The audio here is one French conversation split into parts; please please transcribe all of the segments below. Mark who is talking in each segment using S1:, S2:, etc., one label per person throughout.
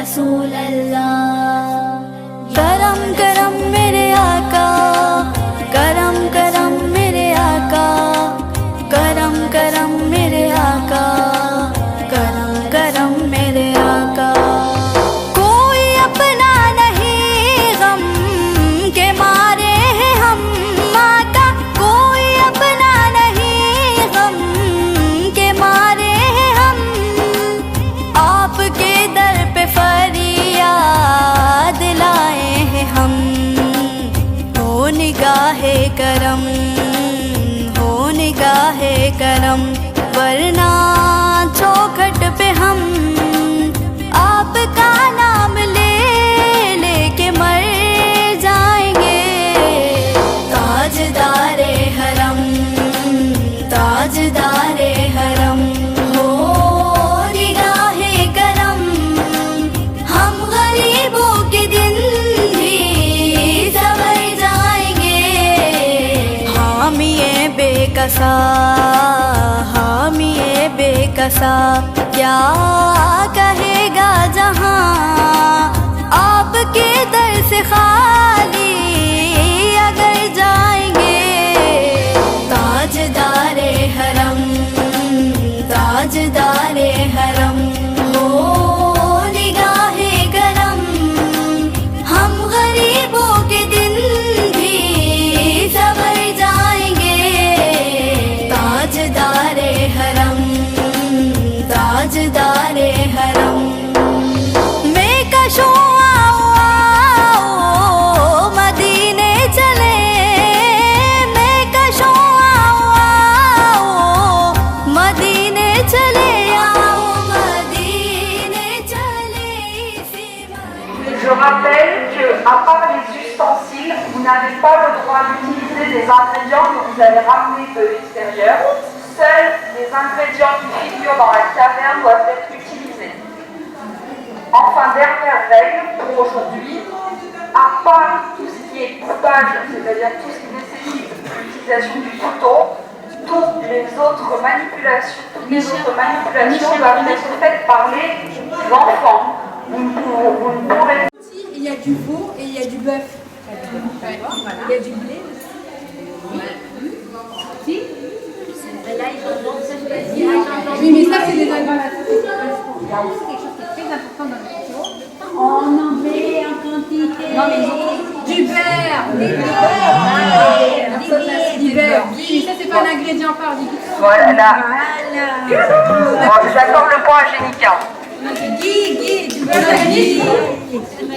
S1: रसूल अल्लाह। करम करम मेरे आका, करम करम मेरे आका, करम करम मेरे आका, करम करम मेरे आका। कोई अपना नहीं गम के मारे हैं हम आका, कोई अपना नहीं गम के मारे हैं हम। आपके दर पे फरियाद लाए हैं हम। हो निगाहे करम, हो निगाहे करम, वरना चौखट पे हम आपका नाम ले लेके मर जाएंगे। ताजदारे हरम, ताजदारे हरम, हो निगाहे करम, हम गरीबों के दिन भी संवर जाएंगे। हामिए बेकसा, हामिए बेकसा, क्या कहेगा जहां आपके दर से खाली अगर जाएंगे। ताजदारे हरम, ताजदारे हरम, हो निगाहे करम, हम गरीबों के दिन भी संवर जाएंगे। ताजदारे हरम, ताजदारे हरम, मैं कशो आओ आओ मदीने चले, मैं कशो आओ आओ मदीने चले, आओ मदीने चले इसी मदीने।
S2: Je rappelle qu'à part les ustensiles, vous n'avez pas le droit d'utiliser des ingrédients que vous avez ramenés de l'extérieur. Seuls les ingrédients qui figurent dans la caverne doivent être utilisés. Enfin, dernière règle pour aujourd'hui, à part tout ce qui est coupage, c'est-à-dire tout ce qui nécessite l'utilisation du couteau, toutes les autres manipulations doivent être faites par les enfants. Vous ne pourrez
S3: Il y a du veau et il y a du bœuf. Il y a du blé aussi. Oui, mais ça, c'est des aggravations. Il y a aussi quelque chose qui est très important dans le culture. On en met en quantité. Non, mais du beurre. Du beurre. Oui, ça, c'est pas un ingrédient par du tout.
S2: Voilà. Bon, j'accorde le point à Génica.
S3: Guy, du beurre de Guy.
S2: Une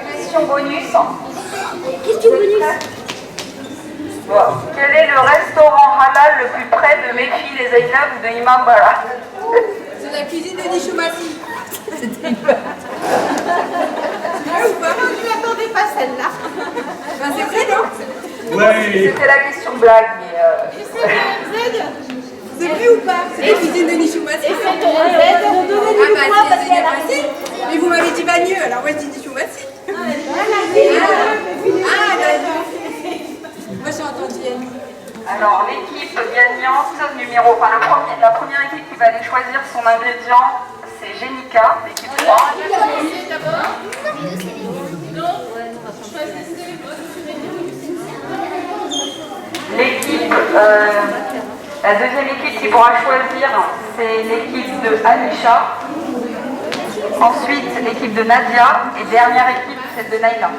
S2: question bonus.
S3: Question bonus.
S2: Bon. Quel est le restaurant halal le plus près de Méfi les Zainab ou de Imam Bara?
S3: C'est la cuisine de Nishoumati. C'était une blague. Je m'attendais pas celle-là. Ben, c'est vrai, non?
S2: C'était la question blague, mais...
S3: C'est plus ou pas? C'est la cuisine de Nishoumati. Et c'est ton Z. Mais vous m'avez dit Bagneux, alors moi je dis Nishoumati. Moi j'ai entendu Yann.
S2: Alors, l'équipe gagnante la première équipe qui va aller choisir son ingrédient, c'est Génica, l'équipe 3. L'équipe, la deuxième équipe qui pourra choisir, c'est l'équipe de Anisha. Ensuite, l'équipe de Nadia. Et dernière équipe, celle de Naïla.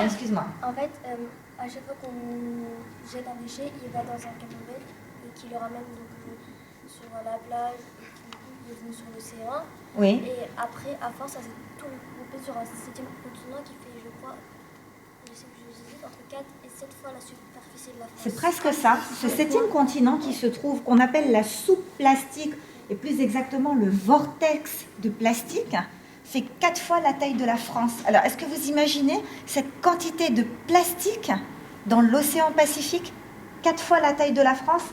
S4: Excuse-moi.
S5: En fait, à chaque fois qu'on jette un déchet, il va dans un camion-bête et qui le ramène donc, sur la plage et qui est venu sur l'océan.
S4: Oui.
S5: Et après, à force, ça s'est tout regroupé sur un 7e continent qui fait, je crois, je sais plus, je sais. entre 4 et 7 fois la superficie de la France.
S6: C'est presque ça. Ce 7e continent qui se trouve, qu'on appelle la soupe plastique, et plus exactement le vortex de plastique, fait 4 fois la taille de la France. Alors, est-ce que vous imaginez cette quantité de plastique dans l'océan Pacifique, 4 fois la taille de la France,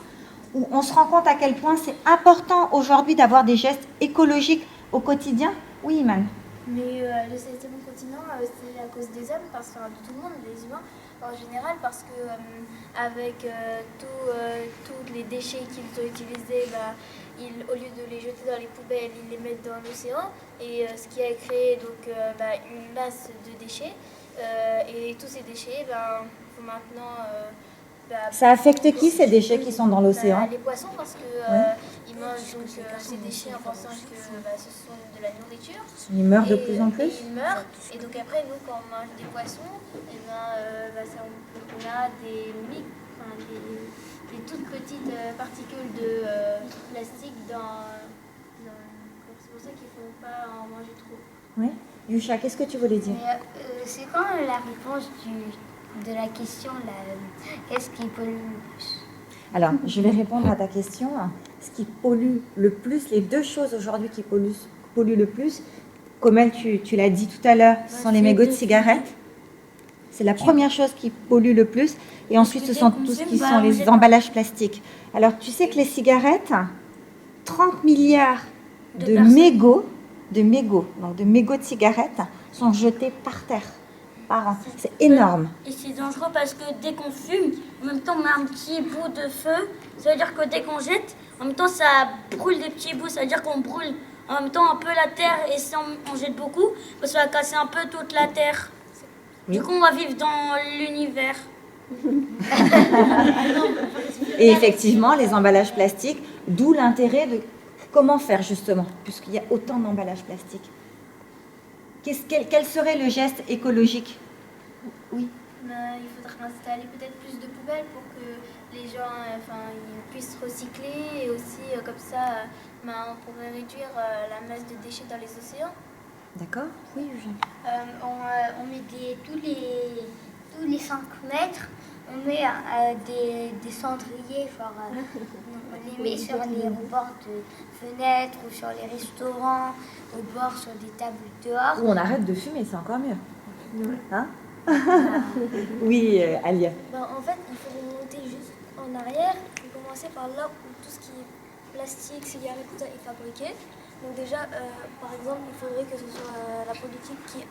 S6: où on se rend compte à quel point c'est important aujourd'hui d'avoir des gestes écologiques au quotidien? Oui, Iman.
S5: Mais le 7e continent, c'est à cause des hommes, parce que de tout le monde, des humains en général, parce que avec tous les déchets qu'ils ont utilisés, au lieu de les jeter dans les poubelles, ils les mettent dans l'océan, et ce qui a créé donc une masse de déchets. Et tous ces déchets, faut maintenant.
S6: Ça affecte qui, ces déchets qui sont dans l'océan?
S5: Les poissons, parce que ils mangent donc, ces déchets en pensant que ce sont de la nourriture.
S6: Ils meurent de plus en plus?
S5: Ils meurent. Et donc après, nous, quand on mange des poissons, on a des toutes petites particules de plastique c'est pour ça qu'il ne faut pas en manger trop.
S6: Oui. Yusha, qu'est-ce que tu voulais dire?
S7: C'est quand la réponse de la question, qu'est-ce qui pollue le plus?
S6: Alors, je vais répondre à ta question. Ce qui pollue le plus, les 2 choses aujourd'hui qui polluent le plus, comme tu l'as dit tout à l'heure, ce sont les mégots de cigarettes. C'est la première chose qui pollue le plus. Et ensuite, ce sont tout ce qui sont les emballages plastiques. Alors, tu sais que les cigarettes, 30 milliards de mégots, donc de mégots de cigarettes, sont jetés par terre par an. C'est énorme.
S8: Et c'est dangereux parce que dès qu'on fume, en même temps on met un petit bout de feu. Ça veut dire que dès qu'on jette, en même temps ça brûle des petits bouts. Ça veut dire qu'on brûle en même temps un peu la terre. Et si on jette beaucoup, ça va casser un peu toute la terre. Du coup on va vivre dans l'univers.
S6: Et effectivement, les emballages plastiques, d'où l'intérêt de comment faire justement, puisqu'il y a autant d'emballages plastiques. Quel serait le geste écologique? Oui.
S5: Il faudrait installer peut-être plus de poubelles pour que les gens ils puissent recycler, et aussi comme ça on pourrait réduire la masse de déchets dans les océans.
S6: D'accord. Oui, Eugène.
S7: On met tous les 5 mètres, on met des cendriers, on les met sur les rebords de fenêtres ou sur les restaurants, au bord sur des tables dehors.
S6: Ou on arrête de fumer, c'est encore mieux. Hein? Oui, Alia.
S5: En fait, il faut remonter juste en arrière et commencer par là où tout ce qui est plastique, cigarettes, tout ça est fabriqué. Donc déjà, par exemple, il faudrait que ce soit la politique qui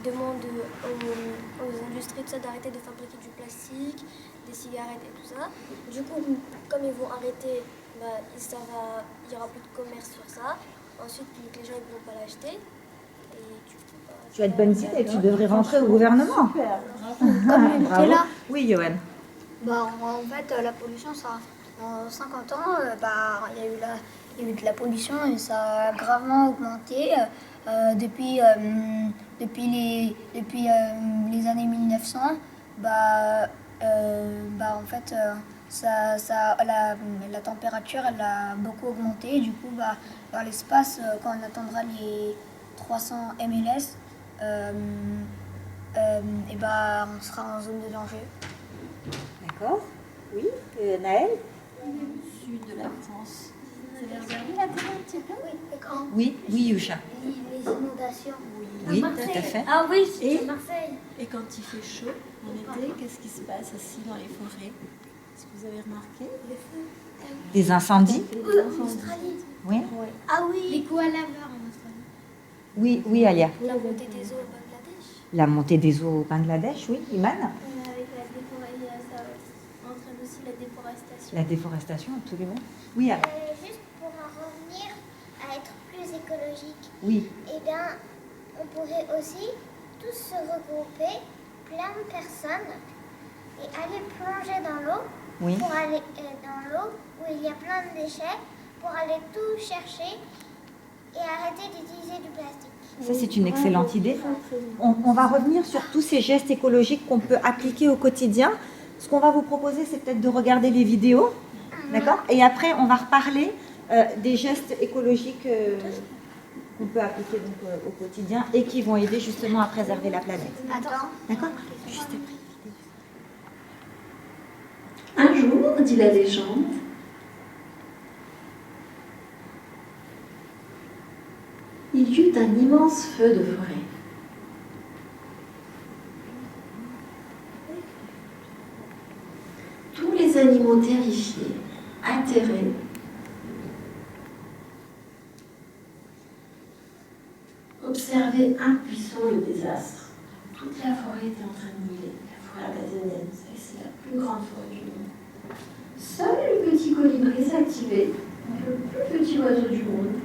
S5: demande aux industries tout ça, d'arrêter de fabriquer du plastique, des cigarettes et tout ça. Du coup, comme ils vont arrêter, il n'y aura plus de commerce sur ça. Ensuite, les gens ne vont pas l'acheter.
S6: Tu as de bonnes idées, tu devrais rentrer au gouvernement.
S7: Super.
S6: Bravo. Oui, Johan.
S7: En fait, la pollution, ça, en 50 ans, il y a eu de la pollution et ça a gravement augmenté depuis les années 1900. En fait, la température elle a beaucoup augmenté. Du coup, dans l'espace, quand on atteindra les 300 MLS, on sera en zone de danger.
S6: D'accord. Oui, Naël.
S3: Sud de la France. Vous avez regardé la télé un petit peu?
S7: Oui, et quand
S6: Oui, Yusha.
S7: les inondations.
S6: Oui, tout à fait.
S8: Ah oui,
S7: Et Marseille.
S3: Et quand il fait chaud en été, qu'est-ce qui se passe aussi dans les forêts? Est-ce que vous avez remarqué?
S7: Le feu.
S6: Des incendies?
S7: En Australie.
S6: Oui.
S7: Ah oui. Les koalas meurent en Australie.
S6: Oui, Alia.
S5: La montée des eaux au Bangladesh.
S6: La montée des eaux au Bangladesh, oui, Iman.
S5: Avec la déforestation, ça entraîne aussi la déforestation.
S6: La déforestation, absolument. Oui, Anne.
S7: Juste pour en revenir à être plus écologique,
S6: Oui.
S7: on pourrait aussi tous se regrouper, plein de personnes, et aller plonger dans l'eau,
S6: Oui.
S7: pour aller dans l'eau où il y a plein de déchets, pour aller tout chercher et arrêter d'utiliser du plastique.
S6: Ça, c'est une excellente idée. On va revenir sur tous ces gestes écologiques qu'on peut appliquer au quotidien. Ce qu'on va vous proposer, c'est peut-être de regarder les vidéos, d'accord? Et après, on va reparler des gestes écologiques qu'on peut appliquer donc, au quotidien et qui vont aider justement à préserver la planète.
S7: Attends.
S6: D'accord? Juste après.
S9: Un jour, dit la légende, il y eut un immense feu de forêt. Tous les animaux terrifiés, atterrés, observaient impuissants le désastre. Toute la forêt était en train de brûler. La forêt amazonienne, vous savez, c'est la plus grande forêt du monde. Seul le petit colibri s'activait, le plus petit oiseau du monde,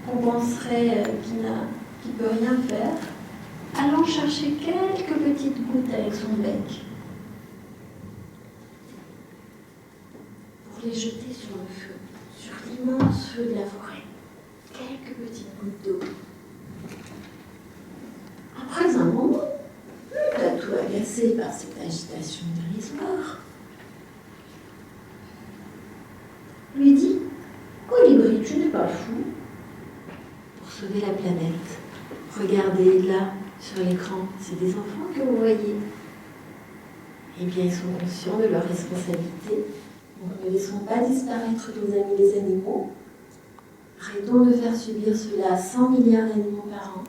S9: qu'on penserait qu'il ne peut rien faire, allant chercher quelques petites gouttes avec son bec pour les jeter sur le feu, sur l'immense feu de la forêt. Quelques petites gouttes d'eau. Après un moment, le tatou agacé par cette agitation dérisoire lui dit « Colibri, tu n'es pas fou ?» Pour sauver la planète, regardez là, sur l'écran, c'est des enfants que vous voyez. Eh bien, ils sont conscients de leur responsabilité. Donc, ne laissons pas disparaître nos amis les animaux. Arrêtons de faire subir cela à 100 milliards d'animaux par an.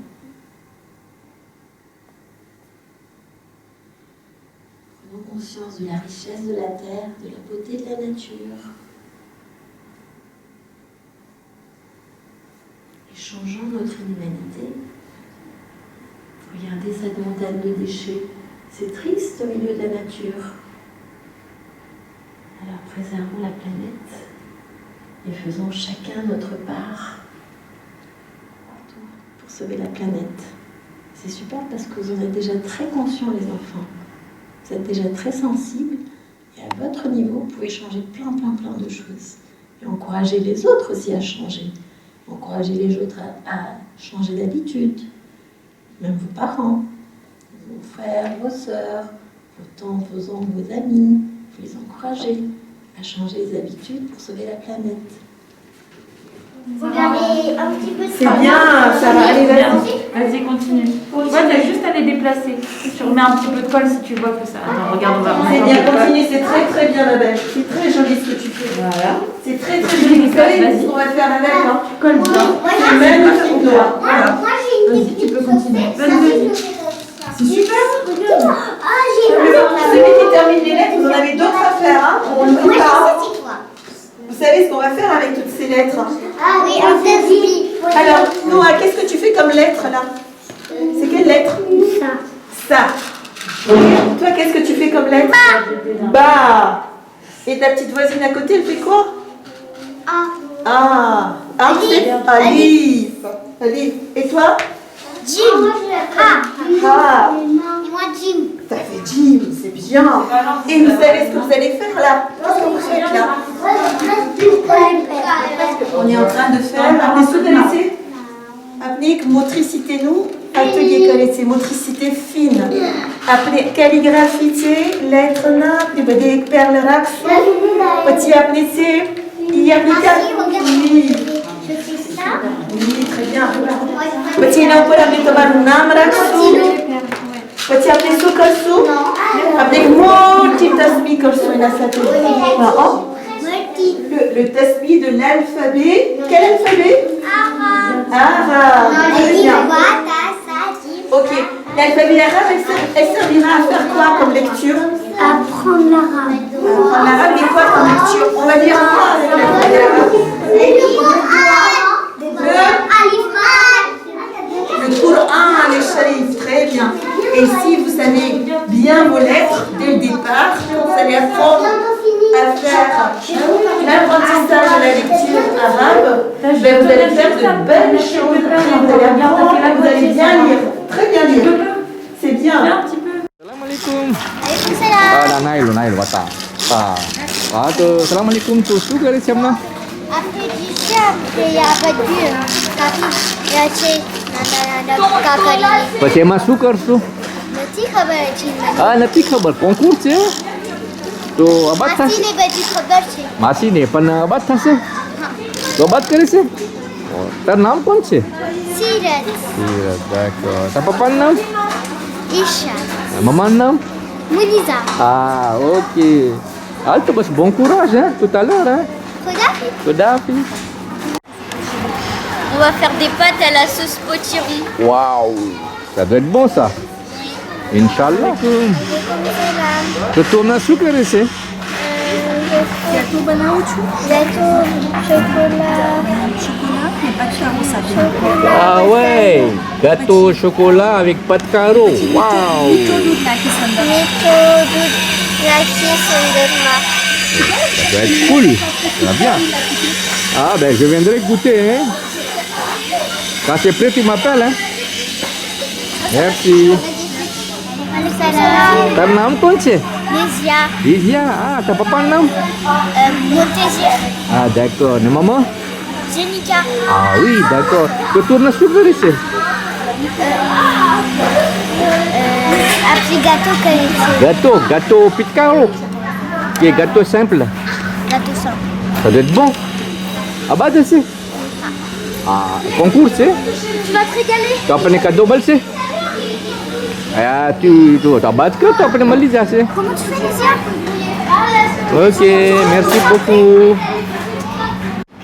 S9: Prenons conscience de la richesse de la terre, de la beauté de la nature. Et changeons notre inhumanité. Regardez cette montagne de déchets. C'est triste au milieu de la nature. Alors préservons la planète et faisons chacun notre part pour sauver la planète. C'est super parce que vous en êtes déjà très conscients, les enfants. Vous êtes déjà très sensibles et à votre niveau, vous pouvez changer plein de choses. Et encourager les autres aussi à changer. Encourager les autres à changer d'habitude. Même vos parents, vos frères, vos sœurs, vos tantes, vos oncles, vos amis. Il faut les encourager à changer les habitudes pour sauver la planète.
S7: Regardez un petit peu de
S10: C'est bien, ça va. Allez, vas-y, continue. Ouais, t'as juste à les déplacer. Tu remets un petit peu de colle si tu vois que ça. Attends, regarde, on va
S3: C'est bien, continue, c'est très bien ma belle. C'est très joli ce que tu fais.
S10: Voilà.
S3: C'est très joli. Vous savez ce qu'on va faire avec, hein? Tu colles bien. C'est même ton doigt. Voilà.
S7: Moi j'ai une
S10: Vas-y, tu peux continuer.
S3: C'est super.
S7: Ah, j'ai
S3: Celui qui termine les lettres, vous en avez d'autres à faire, hein? On ne peut pas. Vous savez ce qu'on va faire avec toutes ces lettres?
S7: Ah oui, un petit.
S3: Alors, Noah, qu'est-ce que tu fais comme lettre là? C'est quelle lettre? Ça. Et toi, qu'est-ce que tu fais comme lettre? Ba. Et ta petite voisine à côté, elle fait quoi? Ah, c'est Alice. Alice. Et toi?
S7: Jim.
S3: Ah.
S7: Et moi Jim.
S3: T'as fait Jim, c'est bien. Et vous savez ce que vous allez faire là? Qu'est-ce que vous faites là? On est en train de faire, appelez ce connaissez? Appelez motricité nous, atelier connaissez, motricité fine. Appelez calligraphie, lettre na, des perles rax, petit appelez c'est, il y a des oui.
S7: Je fais ça.
S3: Oui, très bien. Petit là, on peut l'appeler tabarunam raxu. Petit appelez so kalsu. Appelez multi tasmi kalsu na sato. Le tasmi de l'alphabet. Quel alphabet? Arabe. Très bien. Ok. L'alphabet arabe, elle servira à faire quoi comme lecture?
S7: Apprendre l'arabe.
S3: Apprendre l'arabe, mais quoi comme lecture? On va lire quoi avec l'alphabet arabe? Le Coran, les Sharif, très bien. Et si vous savez bien vos lettres dès le départ, vous allez apprendre à faire l'apprentissage de la lecture arabe, ben vous allez faire de belles choses. Vous allez apprendre, vous allez bien lire, très bien lire. C'est bien.
S11: Assalamualaikum. Nail wata. Wato, assalamualaikum tu suka dari siapa?
S7: Après du chien, il y a pas de Dieu. Il y a kakari.
S11: Macam mana sukar tu?
S7: Nanti khabar cina.
S11: Nanti khabar konkur je. Tu abad tas.
S7: Masih ni baju khabar cina.
S11: Masih ni, pan abad tas je. Tu abad kari se. Tar naam kaun se?
S7: Sirat.
S11: D'accord. T'as papa de nom?
S7: Isha.
S11: Maman de nom?
S7: Muniza.
S11: Ah, ok. Ah, tu bas bon courage, hein, tout à l'heure, hein. Kodafi.
S5: On va faire des pâtes à la sauce potiron.
S11: Waouh, ça doit être bon ça. Inch'Allah. Tu tournes à sucre ici?
S7: Gâteau chocolat.
S11: Ah ouais, gâteau au chocolat avec pâte caro. Waouh.
S7: Méthode laki sundurma.
S11: Ça doit être cool. Ça va bien. Ah ben je viendrai goûter, hein. Quand c'est prêt, tu m'appelles, hein. Merci.
S7: Salam.
S11: Ton nom कौन c'est?
S7: Lizia.
S11: Lizia. Ah, t'as papa le nom?
S7: Montésir.
S11: Ah d'accord. Et maman?
S7: Jenica.
S11: Ah oui, d'accord. Tu tournes à sucre ici?
S7: Appelé gâteau qualité.
S11: Gâteau pâte caro. Qui est gâteau simple.
S7: Gâteau simple.
S11: Ça doit être bon. Ah bah tu sais. Ah, concours c'est?
S7: Tu vas te régaler.
S11: Tu as pris cadeau bal c'est? Ah, tu as battu que tu as pris Malaysia c'est?
S7: Comment tu fais, Lizia?
S11: Ok, merci beaucoup.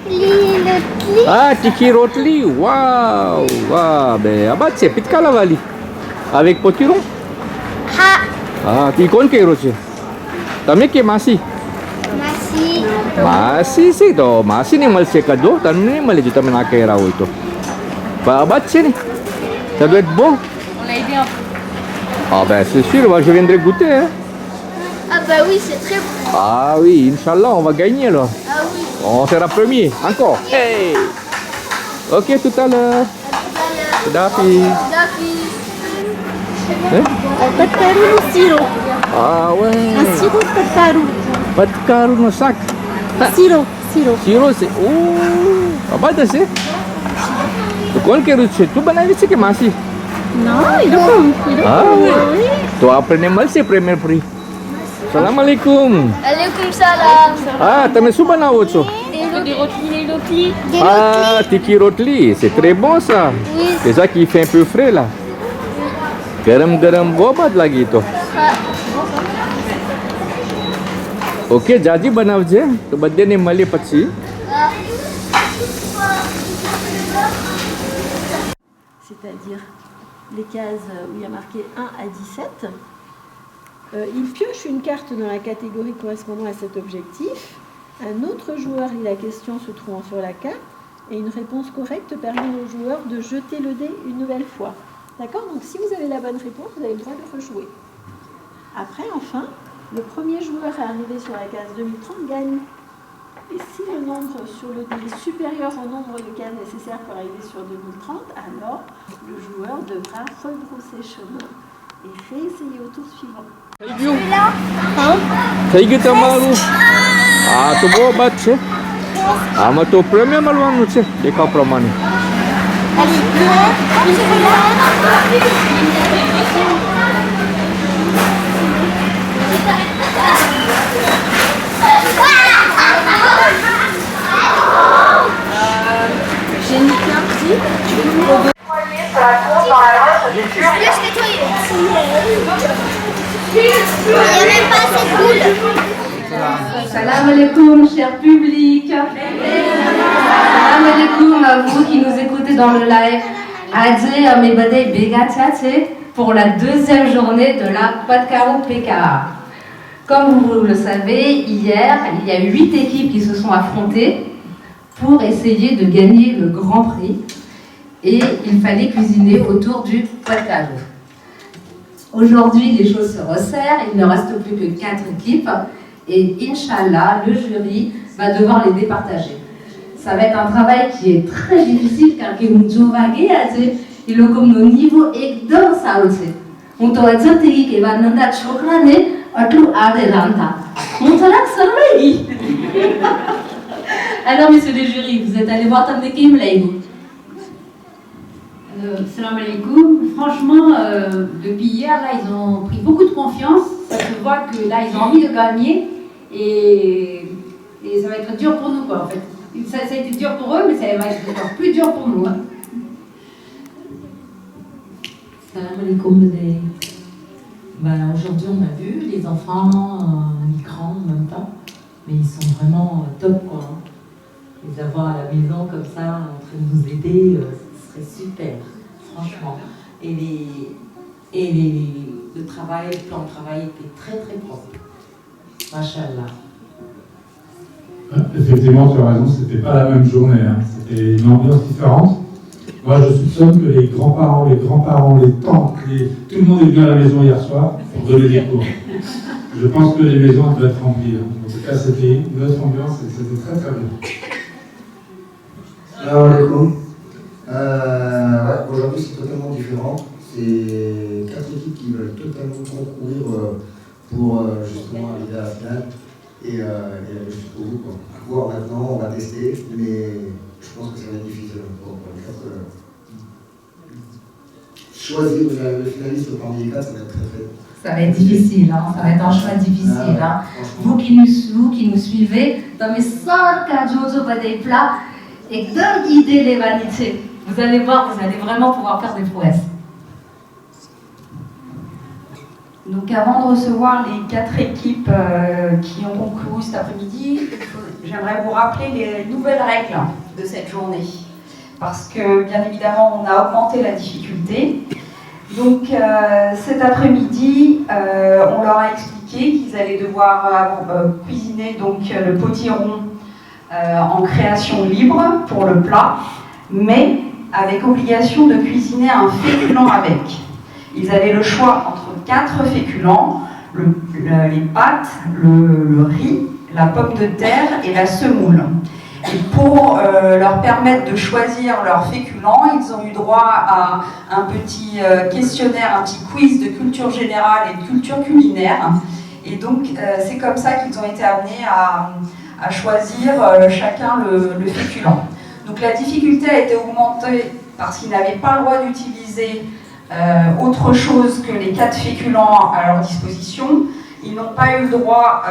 S7: Lilotli.
S11: Ah, tiki rotli. Waouh, waouh. Ben, ah bah c'est pâte caro vali. Avec potiron.
S7: Ha.
S11: Ah, tu connais que roche? Tapi ke masih?
S7: Masih.
S11: Masih sih toh, masih nih Malaysia cadeau, tapi nih Malaysia kita menakai rau itu. Pas battu nih. Ça doit être bon.
S10: On l'a aidé un peu.
S11: Ah ben c'est sûr, moi, je viendrai goûter. Hein.
S7: Ah bah oui, c'est très bon.
S11: Ah oui, Inch'Allah, on va gagner là.
S7: Ah oui.
S11: On sera premier, encore. Hey. Ok, tout à l'heure. Dafi.
S3: Pâte caro no sirop.
S11: Ah ouais.
S3: Un sirop de pâte caro.
S11: Pâte caro no sac.
S3: Sirop.
S11: Sirop c'est... Oh, apa dah sih? Tu connais que roche? Tu बनाई c'est que masih?
S3: Non, il est bon.
S11: Ah oui. Tu as pris Malaysia premier prix. Assalamualaikum.
S5: Alaikum salam.
S11: Ah, t'as su bana autre?
S10: Des rotlis.
S11: Ah, tiki rotli, c'est très bon ça.
S5: Oui.
S11: C'est ça qui fait un peu frais là. Garam bobat lagi tu. Ok, jadi બનાવ છે તો બધાને મળે પછી.
S9: C'est-à-dire les cases où il y a marqué 1 à 17. Il pioche une carte dans la catégorie correspondant à cet objectif. Un autre joueur lit la question se trouvant sur la carte et une réponse correcte permet au joueur de jeter le dé une nouvelle fois. D'accord? Donc si vous avez la bonne réponse, vous avez le droit de rejouer. Après, enfin, le premier joueur à arriver sur la case 2030 gagne. Et si le nombre sur le dé est supérieur au nombre de cases nécessaires pour arriver sur 2030, alors le joueur devra rebrousser chemin et réessayer au tour suivant.
S11: Saya kita malu. Ah, tu bobat છે. આમાં તો પ્રીમિયમ મળવાનું છે. દેખાવ પ્રમાણે.
S3: J'ai une carte ici.
S2: Nettoyer sur la courbe dans la roche du pur.
S7: Laisse nettoyer. Il n'y a même pas assez de boules.
S12: Salam alaikum, cher public. Salam alaikum à vous qui nous écoutez dans le live. Adje Amebade Begatate pour la deuxième journée de la pâte caro PKA. Comme vous le savez, hier, il y a 8 équipes qui se sont affrontées pour essayer de gagner le grand prix. Et il fallait cuisiner autour du pâte caro. Aujourd'hui, les choses se resserrent, il ne reste plus que 4 équipes et Inch'Allah, le jury va devoir les départager. Ça va être un travail qui est très difficile car il nous est comme nos niveaux et dans ça aussi. On doit dire que va nous donner chocolat à tout à l'anta. On te l'a servi. Alors, messieurs les jurys, vous êtes allés voir ta équipe là.
S13: Salam alaikum. Franchement, depuis hier, là, ils ont pris beaucoup de confiance. Ça se voit que là, ils ont envie de gagner et ça va être dur pour nous, quoi, en fait. Ça a été dur pour eux, mais ça va être encore plus dur pour nous. Hein.
S9: Salam alaikum. Ben, aujourd'hui, on a vu les enfants, migrants en même temps, mais ils sont vraiment top, quoi. Les avoir à la maison comme ça, en train de nous aider, ce serait super, franchement. Et le travail, le plan de travail était très très propre. Machallah.
S14: Effectivement, tu as raison, c'était pas la même journée, hein. C'était une ambiance différente. Moi, je soupçonne que les grands-parents, les tantes, tout le monde est venu à la maison hier soir pour donner des cours. Je pense que les maisons doivent être remplies. Hein. En tout cas, c'était une autre ambiance et c'était très très bien.
S15: Salam alaikum. Aujourd'hui, c'est totalement différent. C'est 4 équipes qui veulent totalement concourir pour justement arriver à la finale et aller jusqu'au bout, quoi. À voir maintenant, on va tester, mais je pense que ça va être difficile pour les 4. Choisir le finaliste parmi les 4, ça va être très très.
S12: Ça va être difficile, hein. Ça va être un choix difficile. Hein. Vous qui nous suivez, dans mes 104 jours au des plats et de guider les vanités. Vous allez voir, vous allez vraiment pouvoir faire des prouesses. Donc avant de recevoir les 4 équipes qui ont concouru cet après-midi, j'aimerais vous rappeler les nouvelles règles de cette journée. Parce que bien évidemment, on a augmenté la difficulté. Donc cet après-midi, on leur a expliqué qu'ils allaient devoir cuisiner donc, le potiron en création libre pour le plat, mais avec obligation de cuisiner un féculent avec. Ils avaient le choix entre 4 féculents, les pâtes, le riz, la pomme de terre et la semoule. Et pour leur permettre de choisir leur féculent, ils ont eu droit à un petit questionnaire, un petit quiz de culture générale et de culture culinaire. Et donc c'est comme ça qu'ils ont été amenés à choisir chacun le féculent. Donc la difficulté a été augmentée parce qu'ils n'avaient pas le droit d'utiliser autre chose que les 4 féculents à leur disposition. Ils n'ont pas eu le droit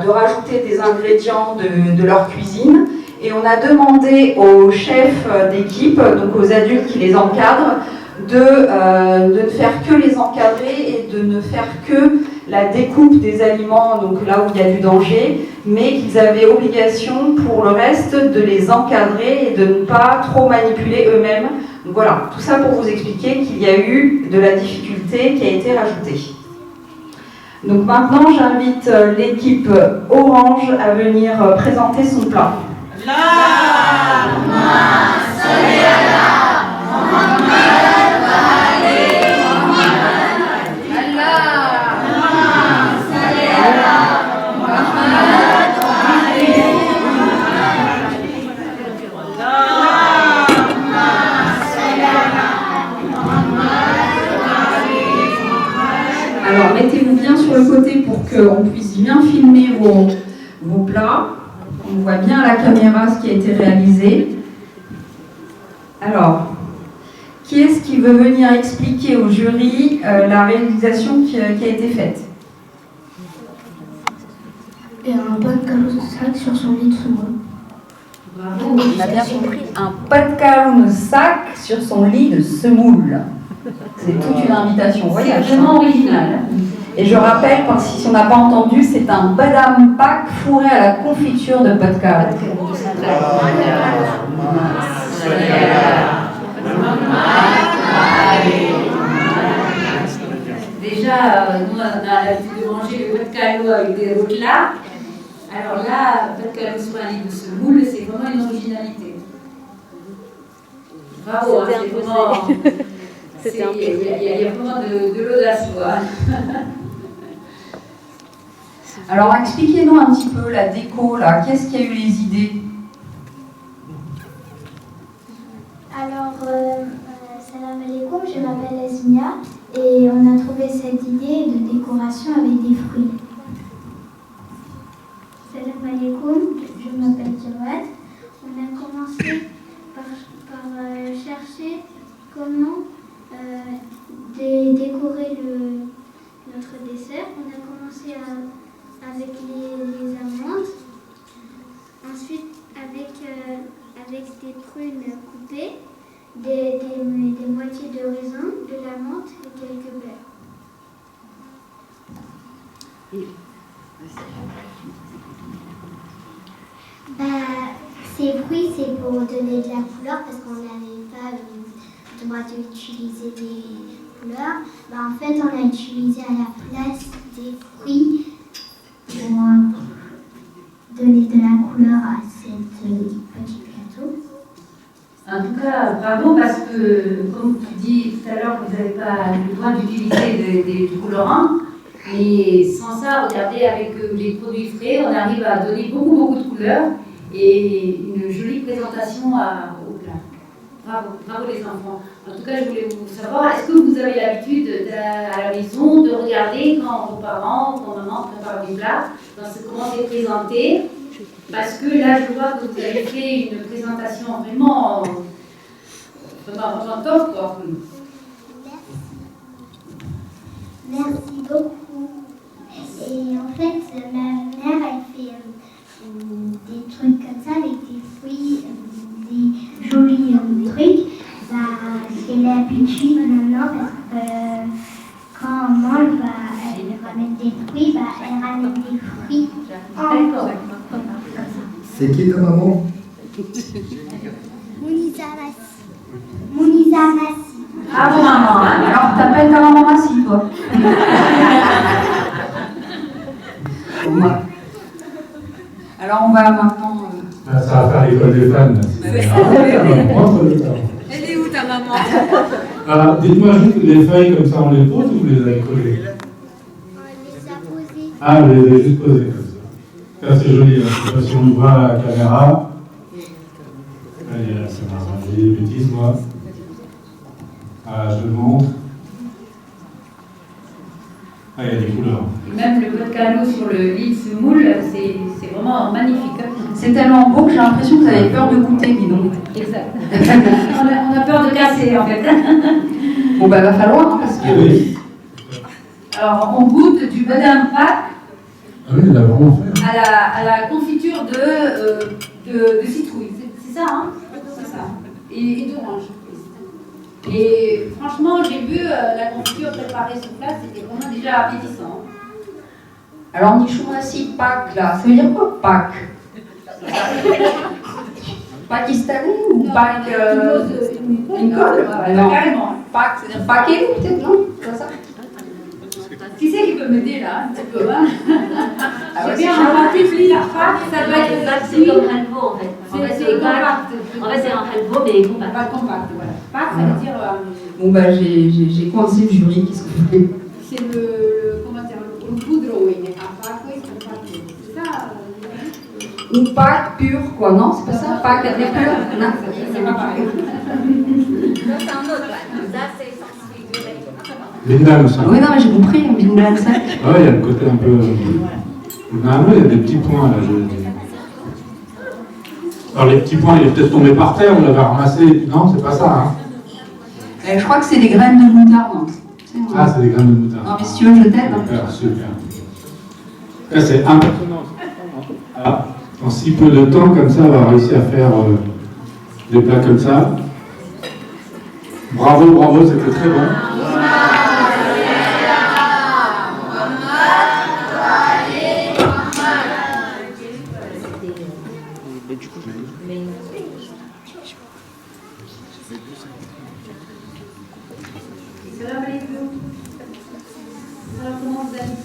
S12: de rajouter des ingrédients de leur cuisine. Et on a demandé aux chefs d'équipe, donc aux adultes qui les encadrent, de ne faire que les encadrer et de ne faire que la découpe des aliments, donc là où il y a du danger, mais qu'ils avaient obligation pour le reste de les encadrer et de ne pas trop manipuler eux-mêmes. Donc voilà, tout ça pour vous expliquer qu'il y a eu de la difficulté qui a été rajoutée. Donc maintenant, j'invite l'équipe orange à venir présenter son plat. Alors mettez-vous bien sur le côté pour qu'on puisse bien filmer vos plats. On voit bien à la caméra ce qui a été réalisé. Alors, qui est-ce qui veut venir expliquer au jury la réalisation qui a été faite?
S5: Et un pot de carottes sac sur son lit de semoule.
S12: Bravo, on a bien compris. Un pot de carottes sac sur son lit de semoule. C'est toute une invitation au voyage. C'est vraiment original. Et je rappelle, si on n'a pas entendu, c'est un badam pak fourré à la confiture de pot de carottes.
S13: Déjà, nous, on a l'habitude de manger le pot de carottes avec des rotelats. Alors là, pot de carottes sur un lit de semoule, c'est vraiment une originalité. Bravo, c'est vraiment... Il y a vraiment de l'audace, quoi.
S12: Alors, expliquez-nous un petit peu la déco, là. Qu'est-ce qui a eu les idées?
S5: Alors, salam alaikum, je m'appelle Asmia et on a trouvé cette idée de décoration avec des fruits. Salam alaikum, je m'appelle Jawad. On a commencé par chercher comment décorer notre dessert. On a commencé avec les amandes, ensuite avec des prunes coupées
S7: des moitiés de raisin, de la menthe et quelques beurres. Ces fruits, c'est pour donner de la couleur parce qu'on n'avait pas le droit d'utiliser des couleurs. En fait, on a utilisé à la place des fruits pour donner de la couleur à cette petit gâteau.
S13: En tout cas, bravo parce que, comme tu dis tout à l'heure, vous n'avez pas le droit d'utiliser des colorants. Mais sans ça, regardez, avec les produits frais, on arrive à donner beaucoup de couleurs et une jolie présentation au plat. Bravo les enfants. En tout cas, je voulais vous savoir, est-ce que vous avez l'habitude à la maison de regarder quand vos parents, quand maman prépare du plat, comment c'est présenté? Parce que là, je vois que vous avez fait une présentation vraiment top, quoi.
S7: Merci beaucoup. Et en fait, ma mère, elle fait des trucs comme ça avec des fruits, des jolis trucs. C'est l'habitude maintenant parce que quand on mange, elle ramène des fruits, elle ramène des fruits.
S13: D'accord.
S15: C'est qui ta maman?
S7: Mouniza Massi.
S13: Ah bon, maman, hein. Alors t'appelles ta maman Massi, toi. Alors on va maintenant...
S14: Ah, ça va faire l'école des fans.
S1: Elle est où ta maman?
S14: Alors, dites-moi juste, les feuilles comme ça, on les pose ou vous les avez collées?
S7: On les a posés.
S14: Ah, vous les avez juste posées comme ça. Ça, c'est joli. Hein. Je sais pas si on le voit à la caméra. Allez, là, c'est marrant. J'ai des bêtises, moi. Ah, je le montre. Ah, il y a des couleurs.
S13: Même le volcano sur le lit se moule, c'est vraiment magnifique. C'est tellement beau que j'ai l'impression que vous avez peur de goûter, dis donc. Exact. on a peur de casser, en fait. Bon, ben, va falloir, parce que...
S14: Oui.
S13: Alors, on goûte du badam pak
S14: Ah oui, il a vraiment fait.
S13: à la confiture de citrouille. C'est ça, hein? C'est ça. Et d'orange. Et franchement, j'ai vu la confiture préparée sur place, c'était vraiment déjà appétissant.
S12: Alors, Nishumassi Pâques, là, ça veut dire quoi, Pâques? Pakistanais ou Pâques une colle?
S13: Non, carrément.
S12: Pâques, c'est-à-dire paquet, peut-être, non? C'est ça?
S13: Qui c'est qui peut m'aider là, un petit peu, hein?
S12: Ouais,
S13: J'ai bien remarqué la Pâques, ça doit être
S4: C'est comme halvo en fait.
S13: C'est compact.
S4: En fait, c'est un halvo mais compact.
S13: Pas compact, voilà. Pâques, ça veut dire.
S12: Bon, bah, j'ai coincé le jury, qu'est-ce que vous voulez?
S13: C'est le. Comment dire? Le poudre, oui. À Pâques, oui, c'est compact. C'est ça.
S12: Ou Pâques pur, quoi, non? C'est pas ça? Pâques avec pur? Non,
S13: c'est pas pareil.
S1: Ça, c'est un autre. Ça, c'est
S14: Bindam, ça.
S12: Oui, non, mais j'ai compris, Bindam, ça.
S14: Ah, il y a le côté un peu. Normalement, il y a des petits points là. Alors, les petits points, il est peut-être tombé par terre, vous l'avez ramassé. Non, c'est pas ça, hein?
S12: Je crois que c'est des graines de moutarde.
S14: Ah, c'est des graines de moutarde.
S12: Non, mais si tu veux, je t'aide.
S14: Super, super. Là, c'est impressionnant. Ah, en si peu de temps, comme ça, on va réussir à faire des plats comme ça. Bravo, bravo, c'était très bon.
S13: Salam alaikum. Alors, comment vous allez?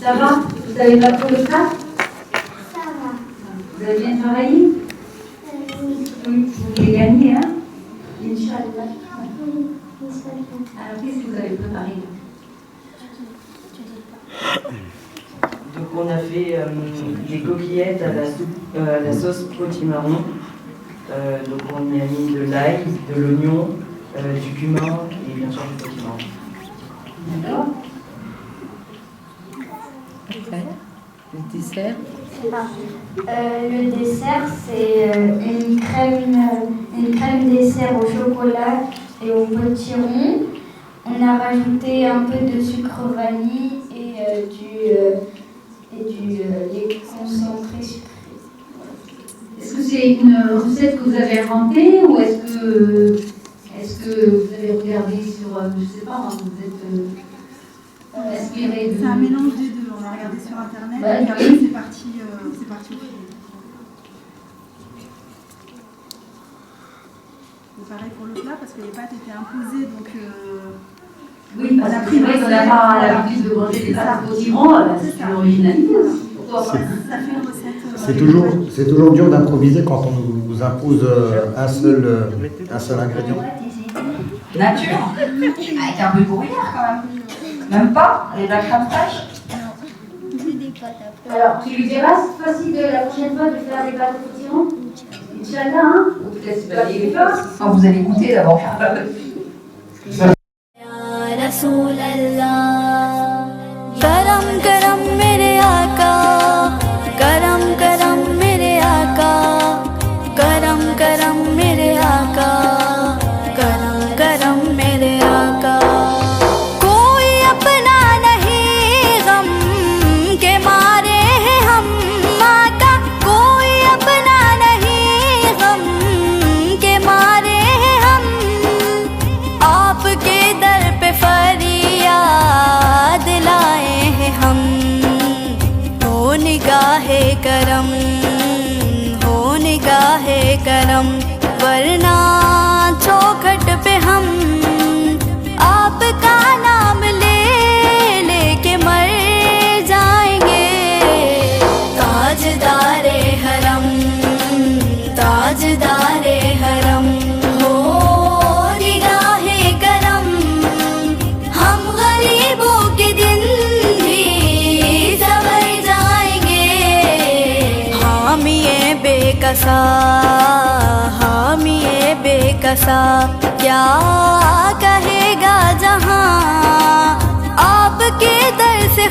S13: Ça va? Vous avez pas trop le stress?
S7: Ça va.
S13: Vous avez bien travaillé? Oui. Vous voulez gagner, hein? Inch'Allah. Alors, qu'est-ce que vous avez préparé là?
S16: Donc on a fait des coquillettes à la sauce potimarron. Donc on y a mis de l'ail, de l'oignon, du cumin et bien sûr du potimarron.
S13: D'accord.
S12: Le dessert.
S5: Le dessert, c'est une crème dessert au chocolat et au potiron. On a rajouté un peu de sucre vanille et du lait concentré sucré.
S13: Est-ce que c'est une recette que vous avez inventée ou est-ce que que vous avez regardé sur, je sais pas, vous êtes inspiré de...
S17: C'est un mélange des deux. On a regardé sur internet
S13: Ouais,
S17: et puis après c'est parti au fil. Et pareil pour le plat parce que les pâtes étaient imposées donc.
S13: Oui, parce que c'est vrai qu'on n'a pas l'habitude de manger des pâtes potiron, c'est une originalité aussi.
S17: Ça fait une recette.
S15: C'est toujours dur d'improviser quand on vous impose un seul ingrédient.
S12: Nature, avec un peu brouillard quand même. Même pas, avec de la crème fraîche.
S13: Alors, tu lui diras cette fois-ci, la prochaine fois, de faire des pâtes potiron? Inch'Allah, hein? Ou peut-être c'est pas des choses.
S12: Quand vous allez goûter d'abord.
S18: रसूल अल्लाह करम करम मेरे आका करम करम मेरे आका करम करम मेरे आका करम करम मेरे आका कोई अपना नहीं गम के मारे हैं हम आका कोई अपना नहीं गम के मारे हैं हम आपके दर पे फरियाद लाए हैं हम हो निगाहे करम वरना चौखट पे हम आपका नाम ले लेके मर जाएंगे ताजदारे हरम हो निगाहे करम हम गरीबों के दिन भी संवर जाएंगे हामिए बेकसा क्या कहेगा जहां आपके दर से